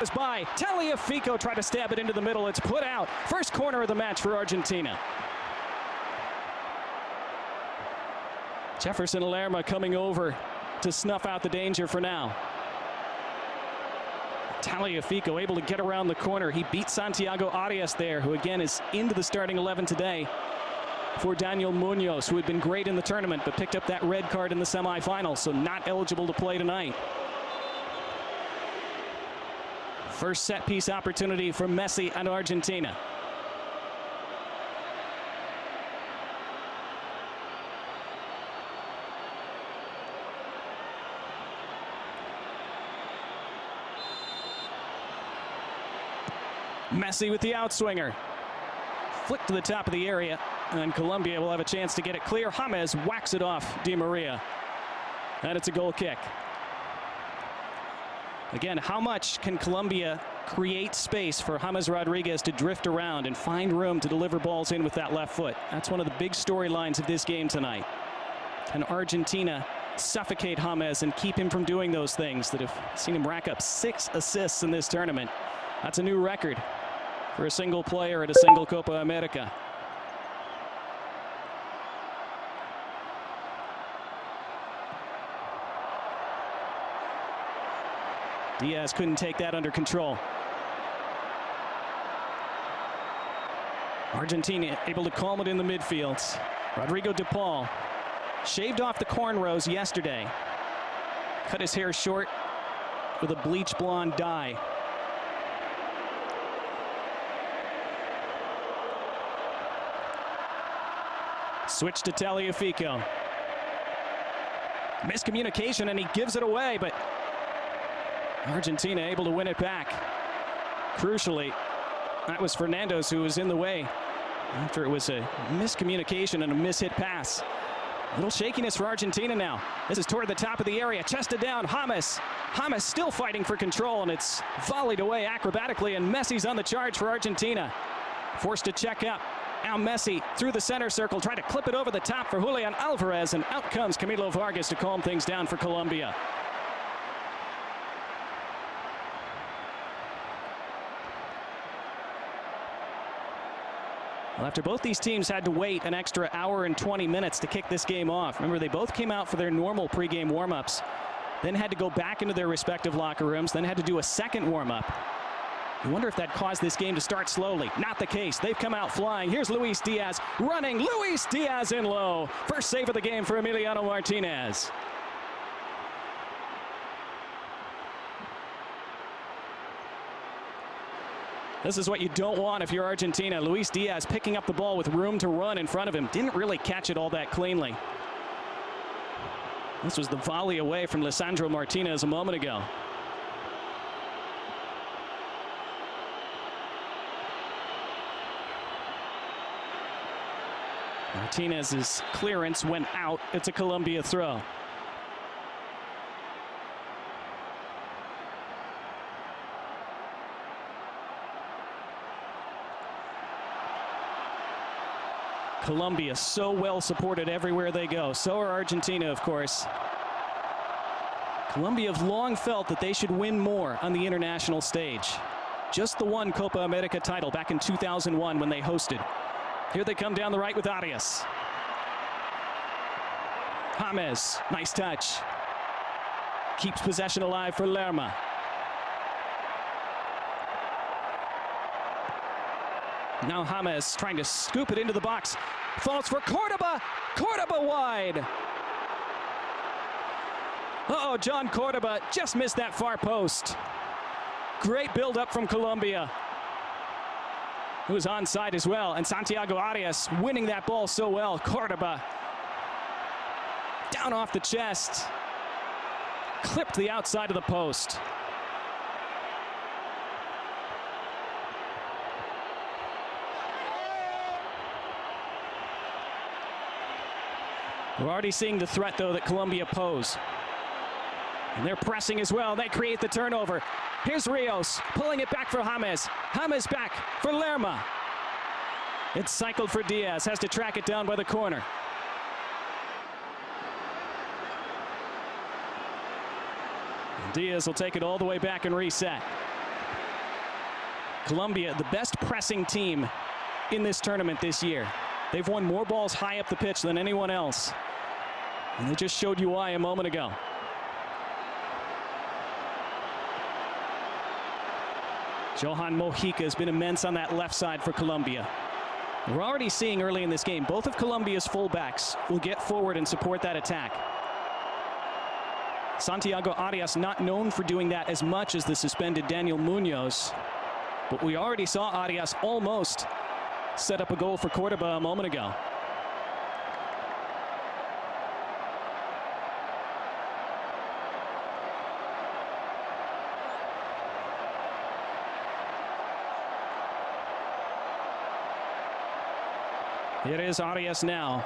It's by Tagliafico, tried to stab it into the middle. It's put out. First corner of the match for Argentina. Jefferson Lerma coming over to snuff out the danger for now. Tagliafico able to get around the corner. He beat Santiago Arias there, who again is into the starting 11 today for Daniel Munoz, who had been great in the tournament but picked up that red card in the semifinals, so not eligible to play tonight. First set piece opportunity for Messi and Argentina. Messi with the outswinger. Flick to the top of the area, and Colombia will have a chance to get it clear. James whacks it off Di Maria, and it's a goal kick. Again, how much can Colombia create space for James Rodriguez to drift around and find room to deliver balls in with that left foot? That's one of the big storylines of this game tonight. Can Argentina suffocate James and keep him from doing those things that have seen him rack up 6 assists in this tournament? That's a new record for a single player at a single Copa America. Diaz couldn't take that under control. Argentina able to calm it in the midfield. Rodrigo de Paul shaved off the cornrows yesterday. Cut his hair short with a bleach blonde dye. Switch to Tagliafico. Miscommunication, and he gives it away, but Argentina able to win it back. Crucially, that was Fernandez who was in the way after it was a miscommunication and a mishit pass. A little shakiness for Argentina now. This is toward the top of the area, chested down, James. James still fighting for control, and it's volleyed away acrobatically, and Messi's on the charge for Argentina. Forced to check up. Now Messi through the center circle, trying to clip it over the top for Julian Alvarez, and out comes Camilo Vargas to calm things down for Colombia. Well, after both these teams had to wait an extra hour and 20 minutes to kick this game off. Remember, they both came out for their normal pregame warm-ups, then had to go back into their respective locker rooms, then had to do a second warm-up. You wonder if that caused this game to start slowly. Not the case. They've come out flying. Here's Luis Diaz running. Luis Diaz in low. First save of the game for Emiliano Martinez. This is what you don't want if you're Argentina. Luis Diaz picking up the ball with room to run in front of him. Didn't really catch it all that cleanly. This was the volley away from Lisandro Martinez a moment ago. Martinez's clearance went out. It's a Colombia throw. Colombia so well supported everywhere they go. So are Argentina, of course. Colombia have long felt that they should win more on the international stage. Just the one Copa America title back in 2001 when they hosted. Here they come down the right with Arias. James, nice touch. Keeps possession alive for Lerma. Now James trying to scoop it into the box. Falls for Cordoba. Cordoba wide. Uh-oh, John Cordoba just missed that far post. Great build-up from Colombia, who was onside as well, and Santiago Arias winning that ball so well. Cordoba down off the chest, clipped the outside of the post. We're already seeing the threat, though, that Colombia pose. And they're pressing as well. They create the turnover. Here's Rios pulling it back for James. James back for Lerma. It's cycled for Diaz. Has to track it down by the corner. Diaz will take it all the way back and reset. Colombia, the best pressing team in this tournament this year. They've won more balls high up the pitch than anyone else. And they just showed you why a moment ago. Johan Mojica has been immense on that left side for Colombia. We're already seeing early in this game, both of Colombia's fullbacks will get forward and support that attack. Santiago Arias not known for doing that as much as the suspended Daniel Munoz. But we already saw Arias almost set up a goal for Cordoba a moment ago. It is Arias now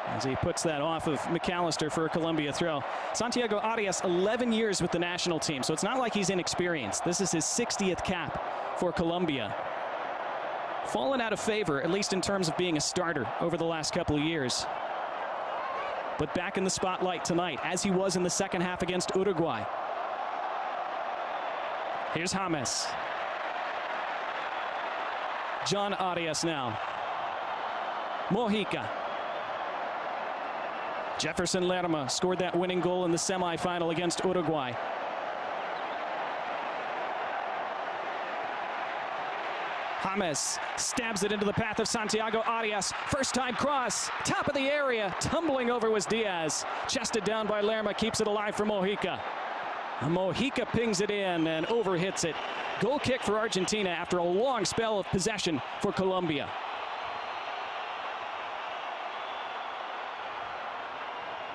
as he puts that off of McAllister for a Colombia throw. Santiago Arias, 11 years with the national team, so it's not like he's inexperienced. This is his 60th cap for Colombia. Fallen out of favor, at least in terms of being a starter over the last couple of years. But back in the spotlight tonight, as he was in the second half against Uruguay. Here's James. John Arias now. Mojica. Jefferson Lerma scored that winning goal in the semifinal against Uruguay. James stabs it into the path of Santiago Arias. First time cross, top of the area, tumbling over was Diaz. Chested down by Lerma, keeps it alive for Mojica. Mojica pings it in and overhits it. Goal kick for Argentina after a long spell of possession for Colombia.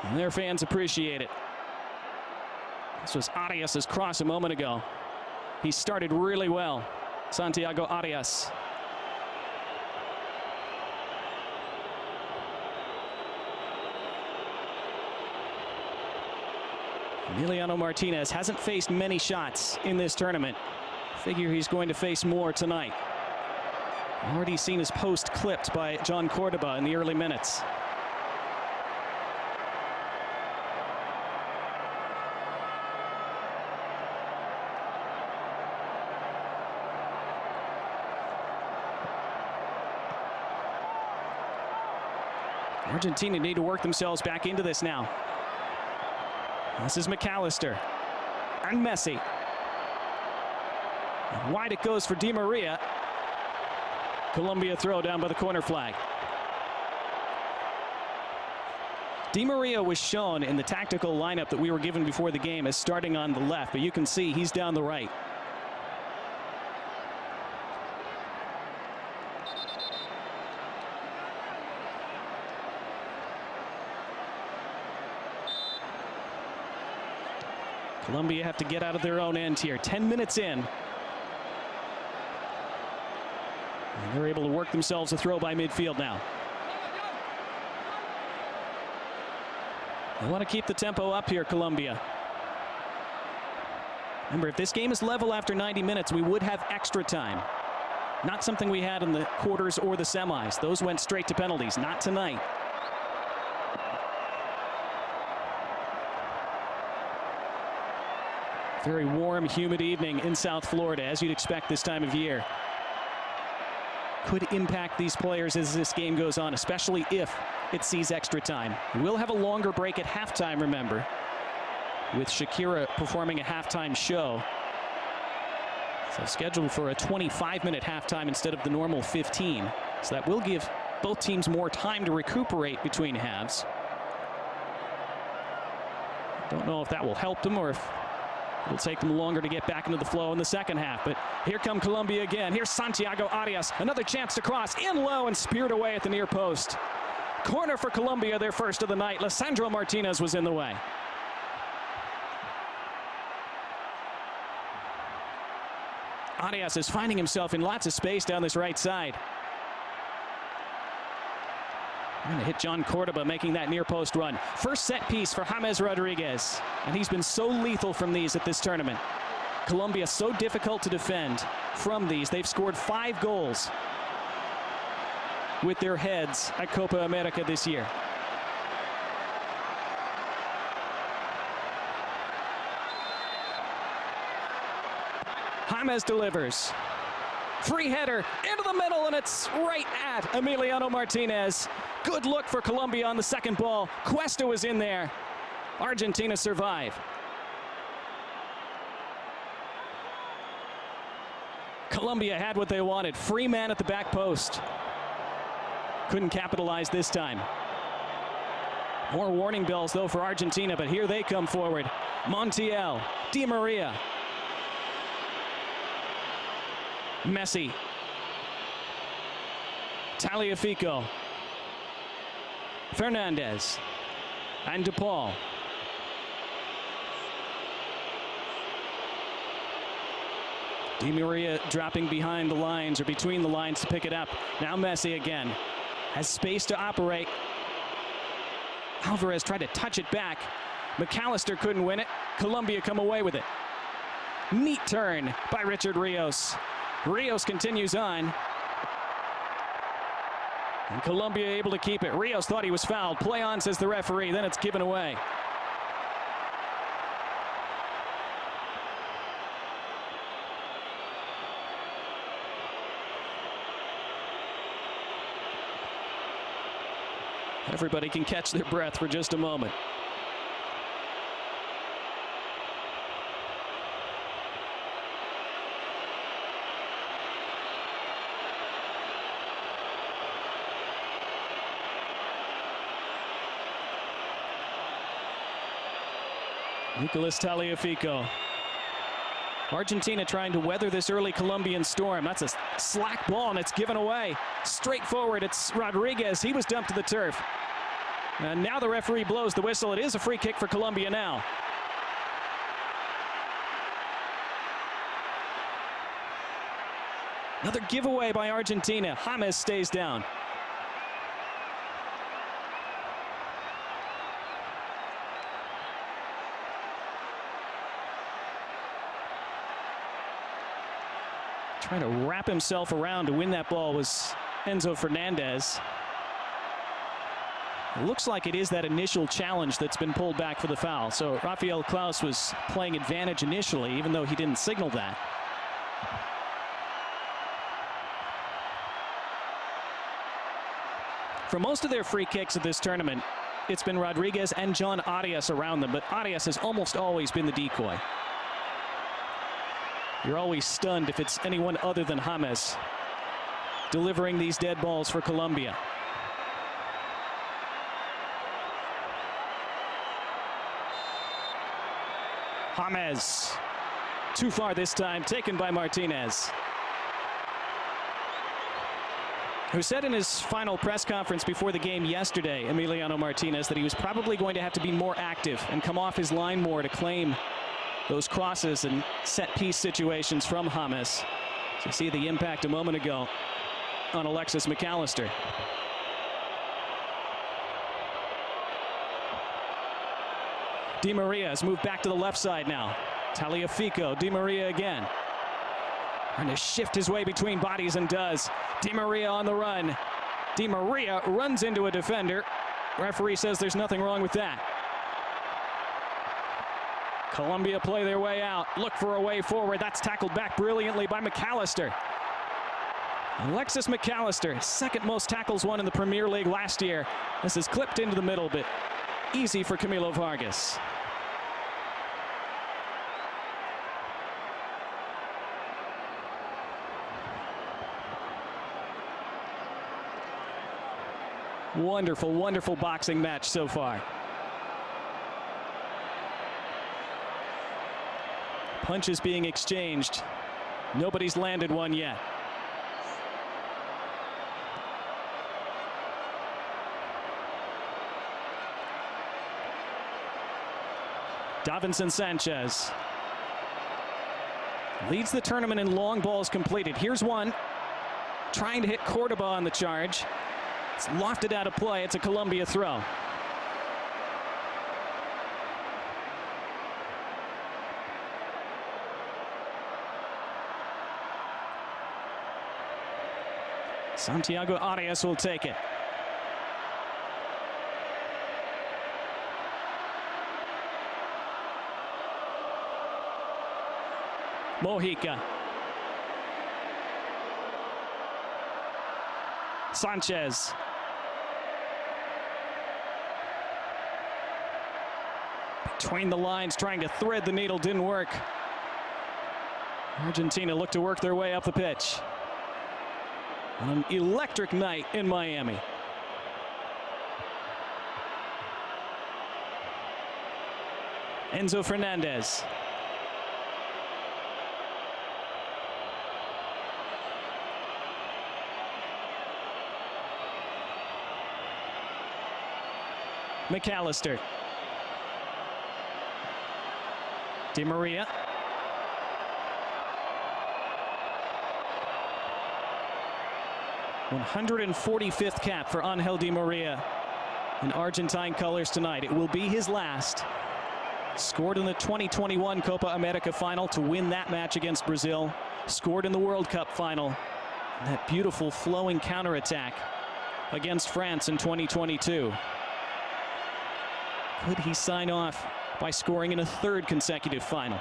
And their fans appreciate it. This was Arias' cross a moment ago. He started really well, Santiago Arias. Emiliano Martinez hasn't faced many shots in this tournament. Figure he's going to face more tonight. Already seen his post clipped by John Cordoba in the early minutes. Argentina need to work themselves back into this now. This is McAllister and Messi. And wide it goes for Di Maria. Colombia throw down by the corner flag. Di Maria was shown in the tactical lineup that we were given before the game as starting on the left, but you can see he's down the right. Colombia have to get out of their own end here. 10 minutes in. And they're able to work themselves a throw by midfield now. They want to keep the tempo up here, Colombia. Remember, if this game is level after 90 minutes, we would have extra time. Not something we had in the quarters or the semis. Those went straight to penalties. Not tonight. Very warm, humid evening in South Florida, as you'd expect this time of year. Could impact these players as this game goes on, especially if it sees extra time. We'll have a longer break at halftime, remember, with Shakira performing a halftime show. So scheduled for a 25-minute halftime instead of the normal 15. So that will give both teams more time to recuperate between halves. Don't know if that will help them or if it'll take them longer to get back into the flow in the second half. But here come Colombia again. Here's Santiago Arias. Another chance to cross in low and speared away at the near post. Corner for Colombia, their first of the night. Lisandro Martinez was in the way. Arias is finding himself in lots of space down this right side. Going to hit John Cordoba, making that near post run. First set piece for James Rodriguez. And he's been so lethal from these at this tournament. Colombia so difficult to defend from these. They've scored 5 goals with their heads at Copa America this year. James delivers. Free header into the middle, and it's right at Emiliano Martinez. Good look for Colombia on the second ball. Cuesta was in there. Argentina survive. Colombia had what they wanted. Free man at the back post. Couldn't capitalize this time. More warning bells, though, for Argentina, but here they come forward. Montiel, Di Maria. Messi. Tagliafico. Fernandez. And DePaul. Di Maria dropping behind the lines or between the lines to pick it up. Now Messi again. Has space to operate. Alvarez tried to touch it back. McAllister couldn't win it. Colombia come away with it. Neat turn by Richard Rios. Rios continues on. And Colombia able to keep it. Rios thought he was fouled. Play on, says the referee. Then it's given away. Everybody can catch their breath for just a moment. Nicolas Tagliafico. Argentina trying to weather this early Colombian storm. That's a slack ball, and it's given away. Straight forward, it's Rodriguez. He was dumped to the turf. And now the referee blows the whistle. It is a free kick for Colombia now. Another giveaway by Argentina. James stays down. Trying to wrap himself around to win that ball was Enzo Fernandez. It looks like it is that initial challenge that's been pulled back for the foul. So Rafael Klaus was playing advantage initially, even though he didn't signal that. For most of their free kicks at this tournament, it's been Rodriguez and John Arias around them, but Arias has almost always been the decoy. You're always stunned if it's anyone other than James delivering these dead balls for Colombia. James, too far this time, taken by Martinez, who said in his final press conference before the game yesterday, Emiliano Martinez, that he was probably going to have to be more active and come off his line more to claim those crosses and set-piece situations from James. So you see the impact a moment ago on Alexis McAllister. Di Maria has moved back to the left side now. Tagliafico, Di Maria again. Trying to shift his way between bodies and does. Di Maria on the run. Di Maria runs into a defender. Referee says there's nothing wrong with that. Colombia play their way out. Look for a way forward. That's tackled back brilliantly by McAllister. Alexis McAllister, second most tackles won in the Premier League last year. This is clipped into the middle, but easy for Camilo Vargas. Wonderful, wonderful boxing match so far. Punches being exchanged. Nobody's landed one yet. Davinson Sanchez leads the tournament in long balls completed. Here's one. Trying to hit Cordoba on the charge. It's lofted out of play. It's a Colombia throw. Santiago Arias will take it. Mojica. Sanchez. Between the lines, trying to thread the needle, didn't work. Argentina looked to work their way up the pitch. An electric night in Miami. Enzo Fernandez. McAllister. Di Maria. #145th cap for Angel Di Maria in Argentine colors tonight. It will be his last. Scored in the 2021 Copa America final to win that match against Brazil. Scored in the World Cup final. That beautiful flowing counterattack against France in 2022. Could he sign off by scoring in a third consecutive final?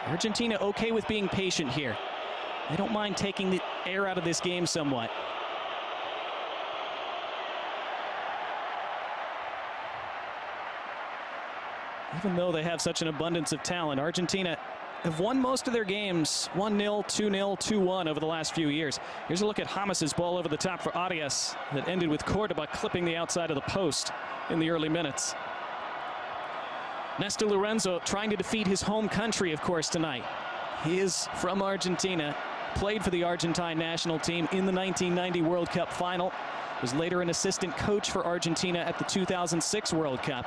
Argentina okay with being patient here. They don't mind taking the air out of this game somewhat. Even though they have such an abundance of talent, Argentina have won most of their games 1-0, 2-0, 2-1 over the last few years. Here's a look at James' ball over the top for Arias that ended with Cordoba clipping the outside of the post in the early minutes. Néstor Lorenzo trying to defeat his home country, of course, tonight. He is from Argentina, played for the Argentine national team in the 1990 World Cup final, was later an assistant coach for Argentina at the 2006 World Cup.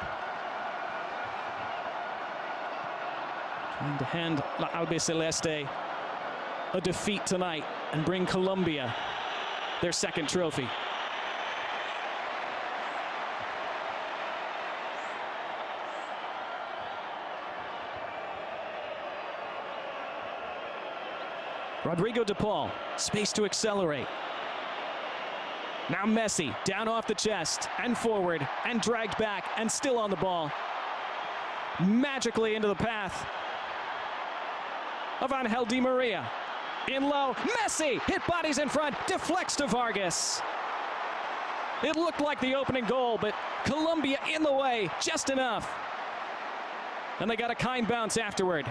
Trying to hand La Albiceleste a defeat tonight and bring Colombia their second trophy. Rodrigo de Paul, space to accelerate. Now Messi, down off the chest and forward and dragged back and still on the ball. Magically into the path of Angel Di Maria. In low, Messi hit bodies in front, deflects to Vargas. It looked like the opening goal, but Colombia in the way, just enough. And they got a kind bounce afterward.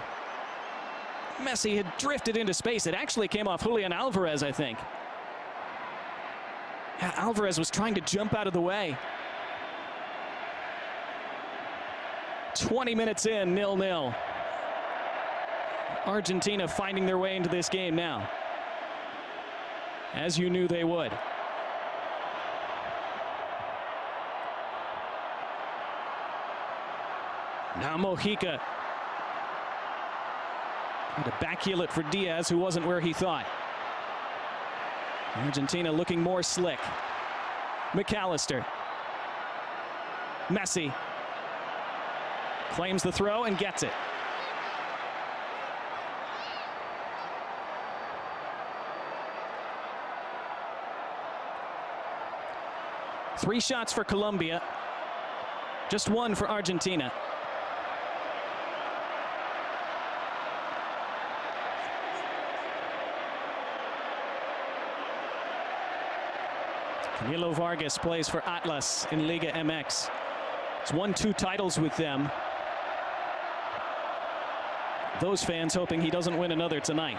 Messi had drifted into space. It actually came off Julian Alvarez, I think. Yeah, Alvarez was trying to jump out of the way. 20 minutes in, 0-0. Argentina finding their way into this game now, as you knew they would. Now Mojica. Trying to backheel it for Diaz, who wasn't where he thought. Argentina looking more slick. McAllister. Messi. Claims the throw and gets it. Three shots for Colombia. Just one for Argentina. Camilo Vargas plays for Atlas in Liga MX. He's won 2 titles with them. Those fans hoping he doesn't win another tonight.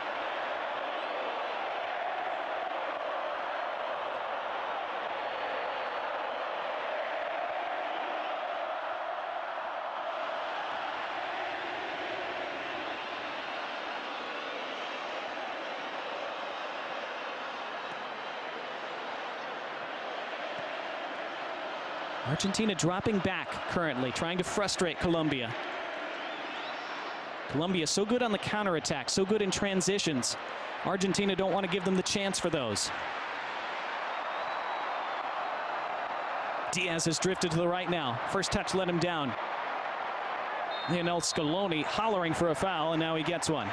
Argentina dropping back currently, trying to frustrate Colombia. Colombia so good on the counterattack, so good in transitions. Argentina don't want to give them the chance for those. Diaz has drifted to the right now. First touch let him down. Lionel Scaloni hollering for a foul, and now he gets one.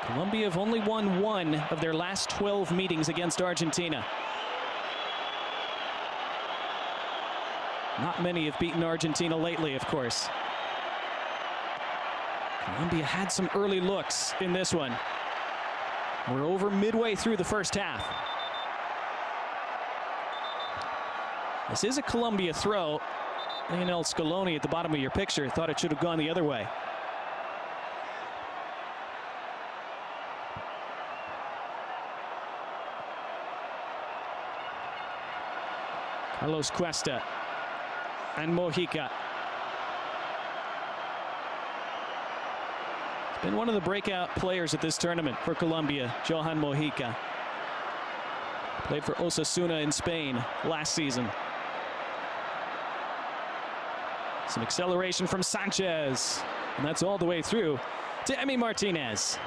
Colombia have only won one of their last 12 meetings against Argentina. Not many have beaten Argentina lately, of course. Colombia had some early looks in this one. We're over midway through the first half. This is a Colombia throw. Lionel Scaloni at the bottom of your picture thought it should have gone the other way. Carlos Cuesta and Mojica. He's been one of the breakout players at this tournament for Colombia, Johan Mojica. Played for Osasuna in Spain last season. Some acceleration from Sanchez, and that's all the way through to Emi Martinez.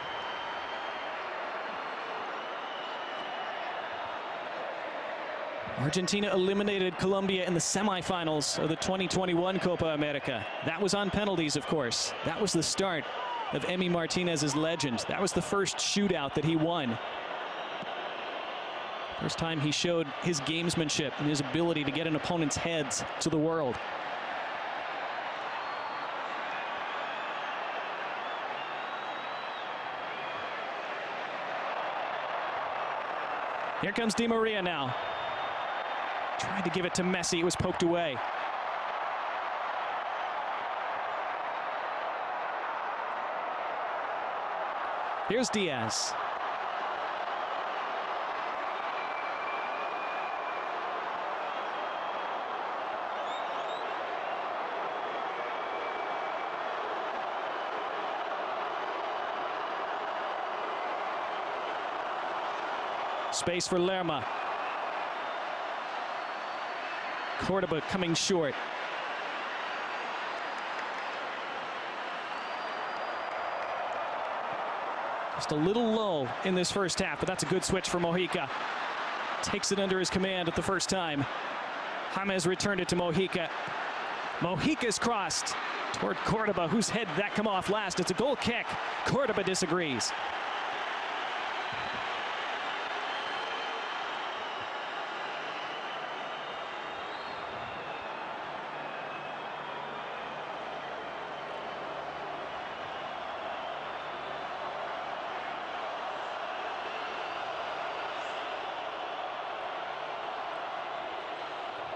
Argentina eliminated Colombia in the semifinals of the 2021 Copa America. That was on penalties, of course. That was the start of Emi Martinez's legend. That was the first shootout that he won. First time he showed his gamesmanship and his ability to get an opponent's heads to the world. Here comes Di Maria now. Tried to give it to Messi. It was poked away. Here's Diaz. Space for Lerma. Cordoba coming short. Just a little low in this first half, but that's a good switch for Mojica. Takes it under his command at the first time. James returned it to Mojica. Mojica's crossed toward Cordoba, whose head did that come off last. It's a goal kick. Cordoba disagrees.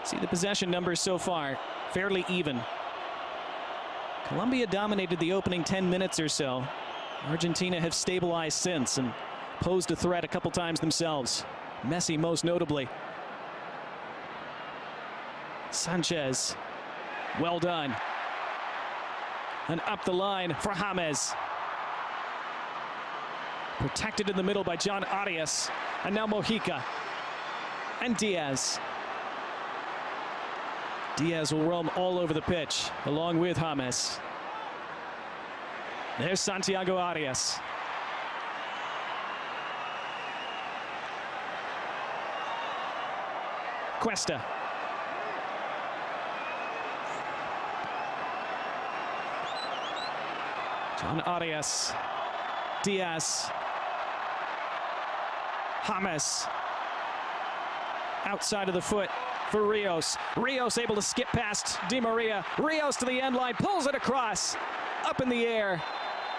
See the possession numbers so far, fairly even. Colombia dominated the opening 10 minutes or so. Argentina have stabilized since and posed a threat a couple times themselves. Messi most notably. Sanchez, well done. And up the line for James. Protected in the middle by John Arias. And now Mojica. And Diaz. Diaz will roam all over the pitch, along with James. There's Santiago Arias. Cuesta. John Arias. Diaz. James. Outside of the foot for Rios. Rios able to skip past Di Maria. Rios to the end line, pulls it across, up in the air,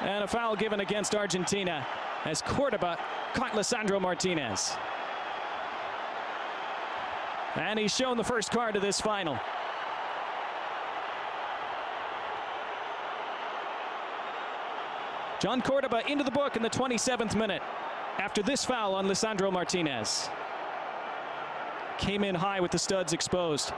and a foul given against Argentina as Cordoba caught Lisandro Martinez. And he's shown the first card of this final. John Cordoba into the book in the 27th minute after this foul on Lisandro Martinez. Came in high with the studs exposed.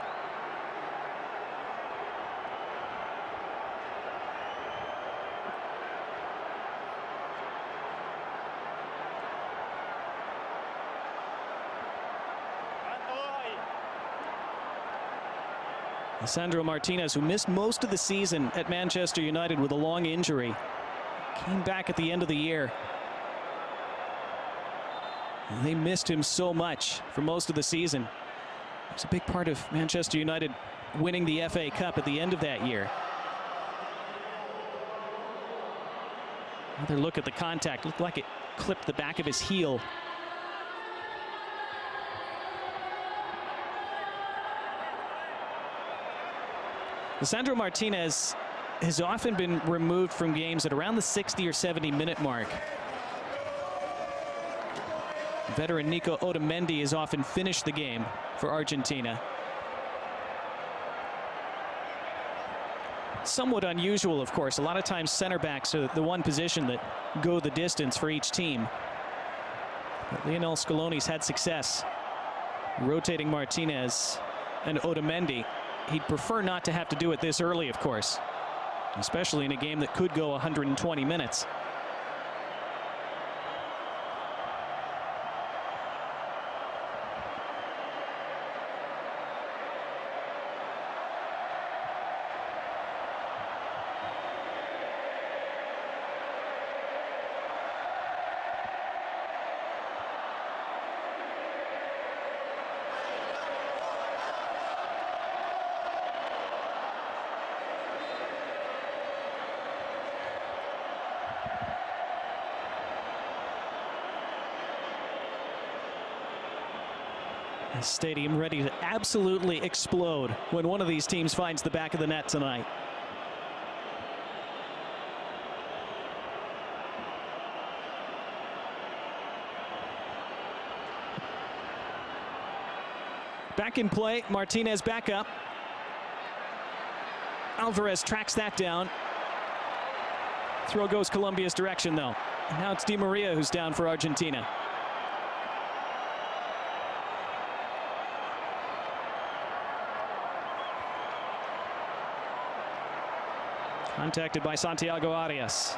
Lisandro Martinez, who missed most of the season at Manchester United with a long injury, came back at the end of the year. They missed him so much for most of the season. It was a big part of Manchester United winning the FA Cup at the end of that year. Another look at the contact. Looked like it clipped the back of his heel. Lisandro Martinez has often been removed from games at around the 60 or 70 minute mark. Veteran Nico Otamendi has often finished the game for Argentina. Somewhat unusual, of course. A lot of times center backs are the one position that go the distance for each team. But Lionel Scaloni's had success rotating Martinez and Otamendi. He'd prefer not to have to do it this early, of course, especially in a game that could go 120 minutes. The stadium ready to absolutely explode when one of these teams finds the back of the net tonight. Back in play, Martinez back up. Alvarez tracks that down. Throw goes Colombia's direction, though. And now it's Di Maria who's down for Argentina. Contacted by Santiago Arias.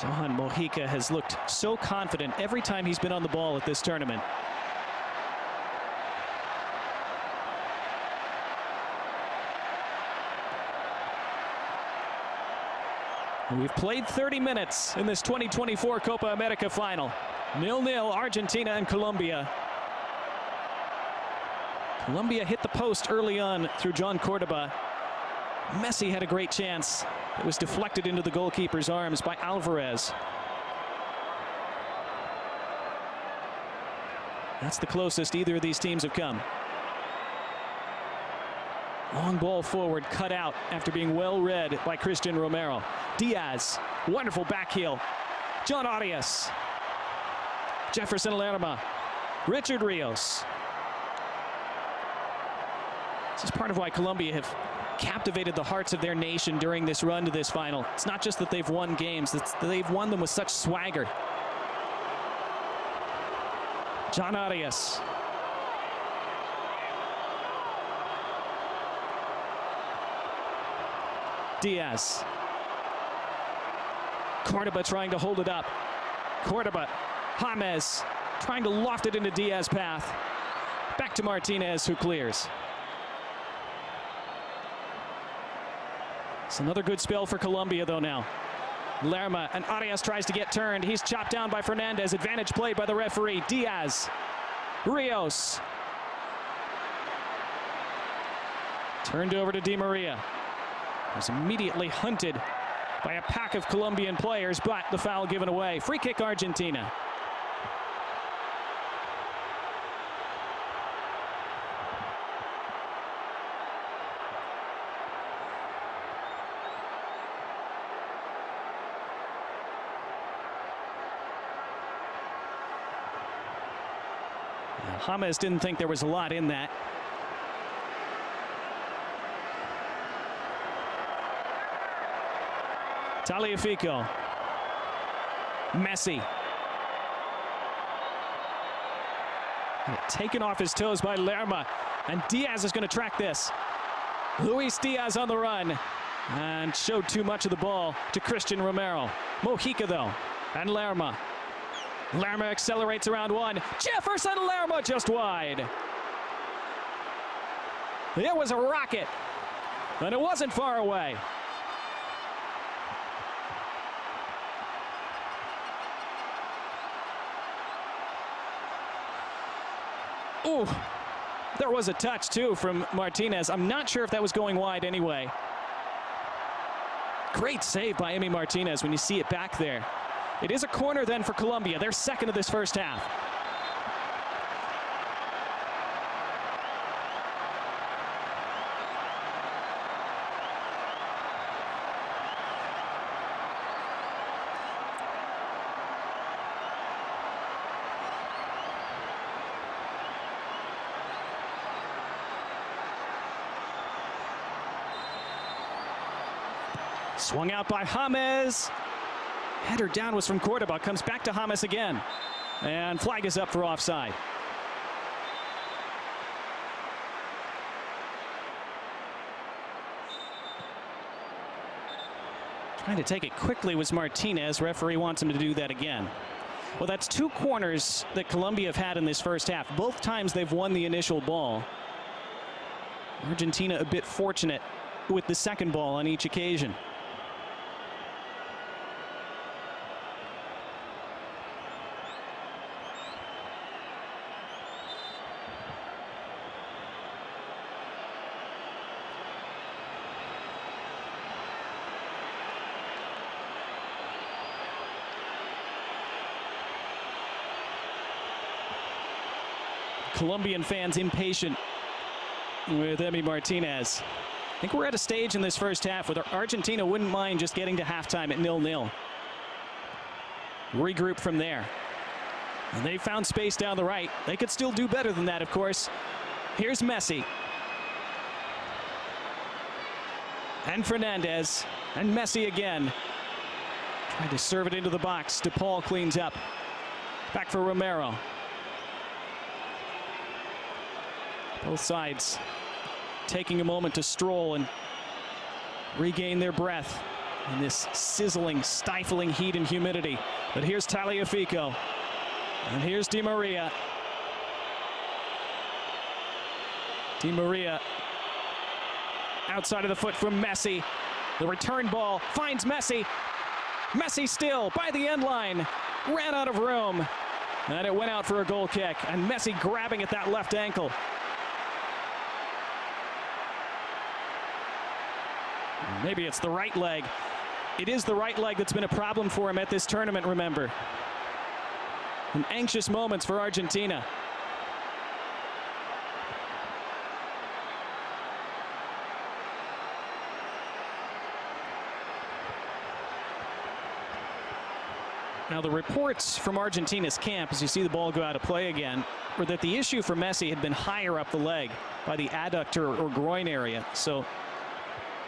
Johan Mojica has looked so confident every time he's been on the ball at this tournament. We've played 30 minutes in this 2024 Copa America final. 0-0 Argentina and Colombia. Colombia hit the post early on through John Cordoba. Messi had a great chance. It was deflected into the goalkeeper's arms by Alvarez. That's the closest either of these teams have come. Long ball forward, cut out after being well read by Christian Romero. Diaz, wonderful back heel. John Arias. Jefferson Lerma. Richard Rios. This is part of why Colombia have captivated the hearts of their nation during this run to this final. It's not just that they've won games, it's that they've won them with such swagger. John Arias. Diaz. Cordoba trying to hold it up. Cordoba. James trying to loft it into Diaz's path. Back to Martinez, who clears. It's another good spell for Colombia, though, now. Lerma, and Arias tries to get turned. He's chopped down by Fernandez. Advantage played by the referee. Diaz. Rios. Turned over to Di Maria. Was immediately hunted by a pack of Colombian players, but the foul given away. Free kick, Argentina. James didn't think there was a lot in that. Tagliafico. Messi. Taken off his toes by Lerma. And Diaz is going to track this. Luis Diaz on the run. And showed too much of the ball to Christian Romero. Mojica, though. And Lerma. Lerma accelerates around one. Jefferson Lerma just wide. It was a rocket, and it wasn't far away. Ooh, there was a touch too from Martinez. I'm not sure if that was going wide anyway. Great save by Emi Martinez when you see it back there. It is a corner then for Colombia. They're second of this first half. Swung out by James. Header down was from Cordoba. Comes back to James again. And flag is up for offside. Trying to take it quickly was Martinez. Referee wants him to do that again. Well, that's two corners that Colombia have had in this first half. Both times they've won the initial ball. Argentina a bit fortunate with the second ball on each occasion. Colombian fans impatient with Emi Martinez. I think we're at a stage in this first half where Argentina wouldn't mind just getting to halftime at 0-0. Regroup from there. And they found space down the right. They could still do better than that, of course. Here's Messi. And Fernandez. And Messi again. Trying to serve it into the box. DePaul cleans up. Back for Romero. Both sides taking a moment to stroll and regain their breath in this sizzling, stifling heat and humidity. But here's Tagliafico. And here's Di Maria. Di Maria outside of the foot from Messi. The return ball finds Messi. Messi still by the end line. Ran out of room. And it went out for a goal kick. And Messi grabbing at that left ankle. Maybe it's the right leg. It is the right leg that's been a problem for him at this tournament, remember. And anxious moments for Argentina. Now the reports from Argentina's camp, as you see the ball go out of play again, were that the issue for Messi had been higher up the leg by the adductor or groin area. So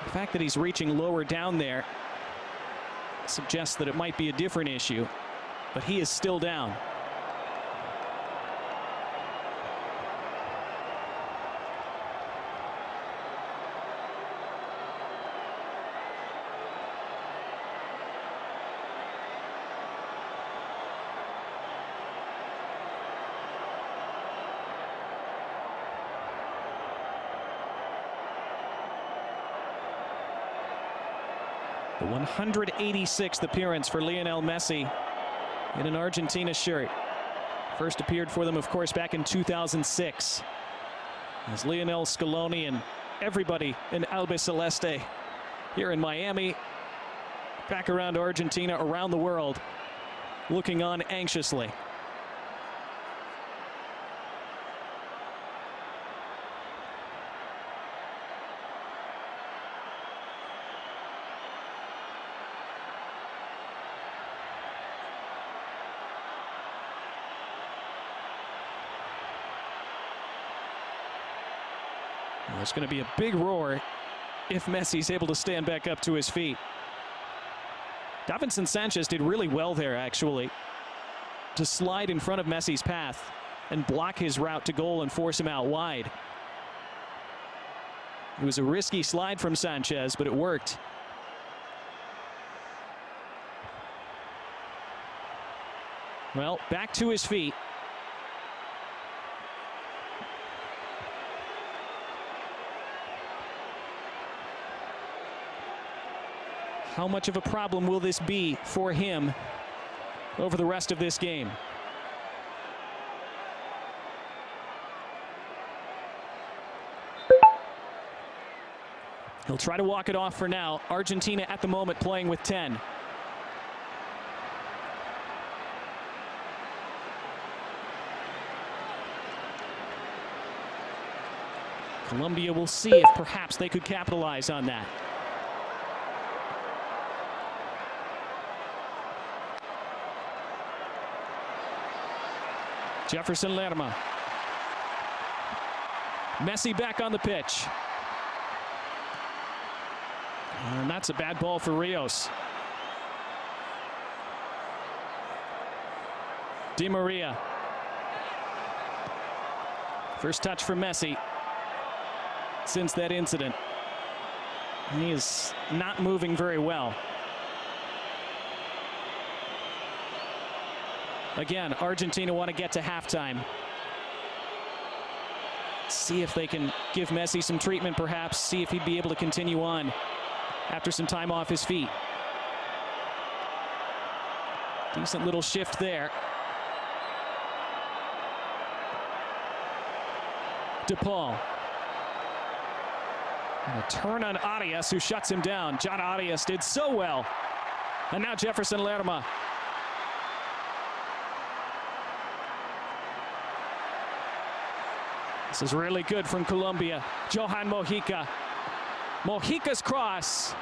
the fact that he's reaching lower down there suggests that it might be a different issue, but he is still down. The 186th appearance for Lionel Messi in an Argentina shirt. First appeared for them, of course, back in 2006. As Lionel Scaloni and everybody in Albiceleste here in Miami, back around Argentina, around the world, looking on anxiously. There's going to be a big roar if Messi's able to stand back up to his feet. Davinson Sanchez did really well there, actually, to slide in front of Messi's path and block his route to goal and force him out wide. It was a risky slide from Sanchez, but it worked. Well, back to his feet. How much of a problem will this be for him over the rest of this game? He'll try to walk it off for now. Argentina at the moment playing with 10. Colombia will see if perhaps they could capitalize on that. Jefferson Lerma. Messi back on the pitch. And that's a bad ball for Rios. Di Maria. First touch for Messi since that incident. He is not moving very well. Again, Argentina want to get to halftime. See if they can give Messi some treatment, perhaps. See if he'd be able to continue on after some time off his feet. Decent little shift there. DePaul. And a turn on Arias, who shuts him down. John Arias did so well. And now Jefferson Lerma. This is really good from Colombia. Johan Mojica. Mojica's cross.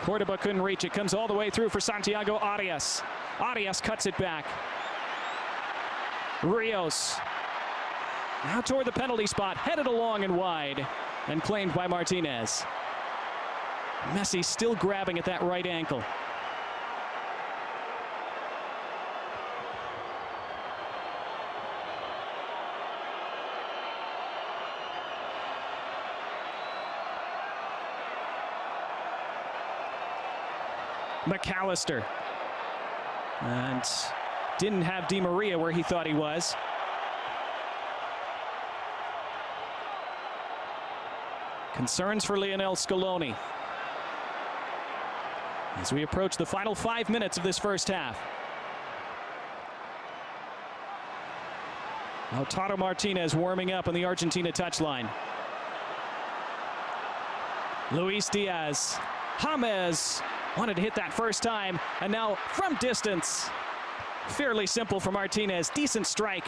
Cordoba couldn't reach it. Comes all the way through for Santiago Arias. Arias cuts it back. Rios. Now toward the penalty spot. Headed along and wide. And claimed by Martinez. Messi still grabbing at that right ankle. McAllister. And didn't have Di Maria where he thought he was. Concerns for Lionel Scaloni as we approach the final 5 minutes of this first half. Lautaro Martinez warming up on the Argentina touchline. Luis Diaz. James wanted to hit that first time, and now from distance. Fairly simple for Martinez. Decent strike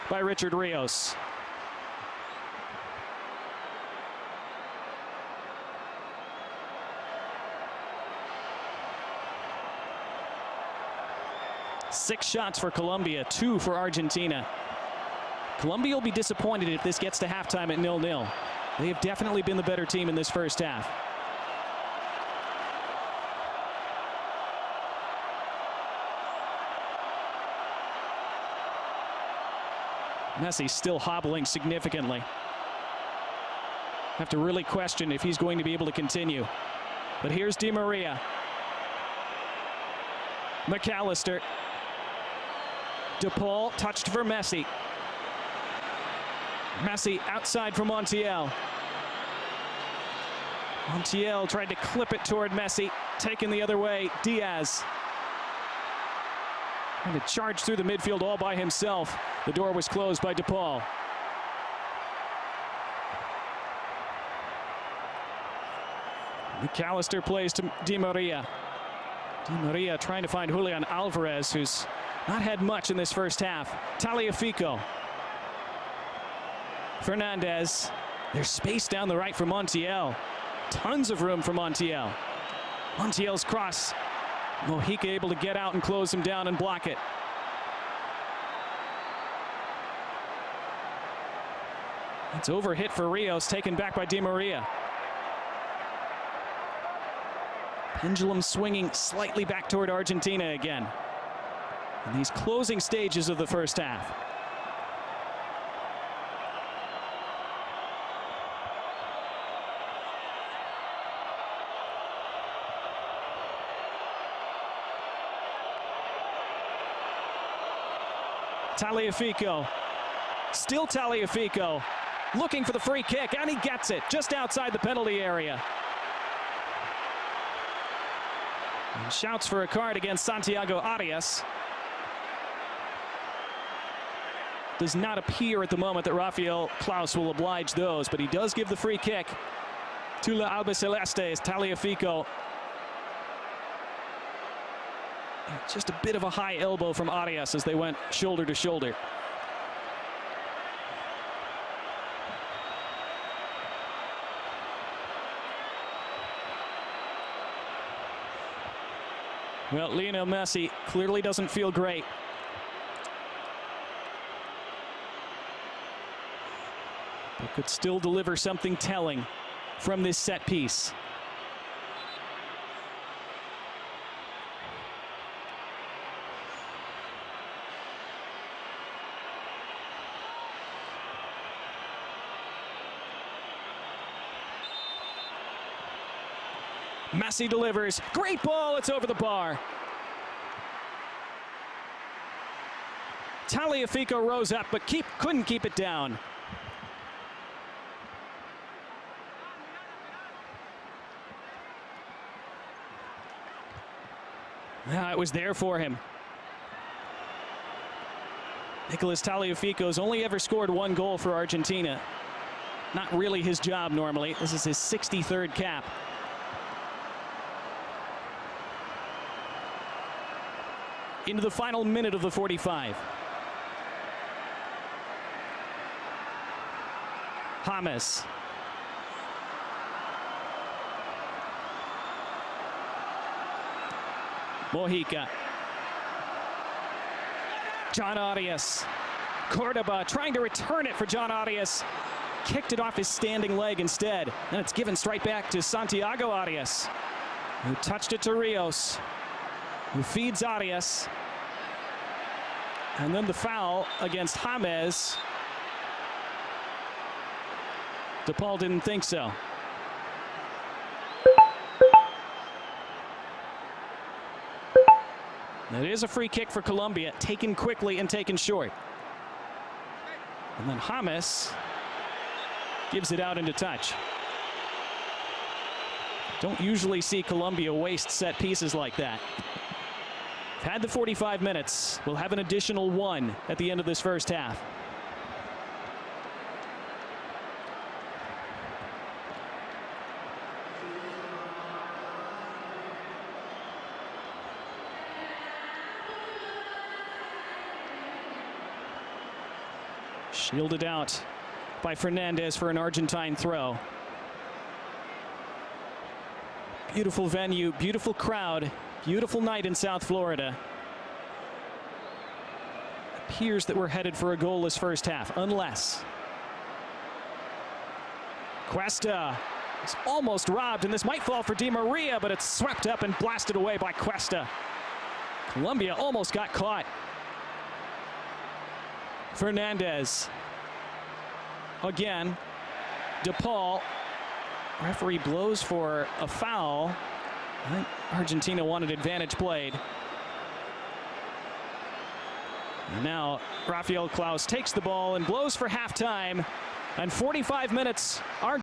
by Richard Rios. Six shots for Colombia, 2 for Argentina. Colombia will be disappointed if this gets to halftime at 0-0. They have definitely been the better team in this first half. Messi still hobbling significantly. Have to really question if he's going to be able to continue. But here's Di Maria. McAllister. DePaul touched for Messi. Messi outside for Montiel. Montiel tried to clip it toward Messi. Taken the other way, Diaz. Trying to charge through the midfield all by himself. The door was closed by DePaul. McAllister plays to Di Maria. Di Maria trying to find Julian Alvarez, who's not had much in this first half. Tagliafico. Fernandez. There's space down the right for Montiel. Tons of room for Montiel. Montiel's cross. Mojica able to get out and close him down and block it. It's overhit for Rios, taken back by Di Maria. Pendulum swinging slightly back toward Argentina again in these closing stages of the first half. Tagliafico. Still Tagliafico. Looking for the free kick, and he gets it just outside the penalty area. Shouts for a card against Santiago Arias. Does not appear at the moment that Rafael Klaus will oblige those, but he does give the free kick to La Albicelestes. Tagliafico. Just a bit of a high elbow from Arias as they went shoulder to shoulder. Well, Lionel Messi clearly doesn't feel great. But could still deliver something telling from this set piece. Messi delivers. Great ball. It's over the bar. Tagliafico rose up, but couldn't keep it down. It was there for him. Nicolas Tagliafico's only ever scored one goal for Argentina. Not really his job normally. This is his 63rd cap. Into the final minute of the 45. James. Mojica. John Arias. Cordoba trying to return it for John Arias. Kicked it off his standing leg instead. And it's given straight back to Santiago Arias, who touched it to Rios, who feeds Arias. And then the foul against James. DePaul didn't think so. It is a free kick for Colombia, taken quickly and taken short. And then James gives it out into touch. Don't usually see Colombia waste set pieces like that. Had the 45 minutes. We'll have an additional one at the end of this first half. Shielded out by Fernandez for an Argentine throw. Beautiful venue, beautiful crowd, beautiful night in South Florida. Appears that we're headed for a goalless first half, unless Cuesta is almost robbed, and this might fall for Di Maria, but it's swept up and blasted away by Cuesta. Colombia almost got caught. Fernandez. Again. DePaul. Referee blows for a foul. I think Argentina wanted advantage played. And now Rafael Klaus takes the ball and blows for halftime. And 45 minutes are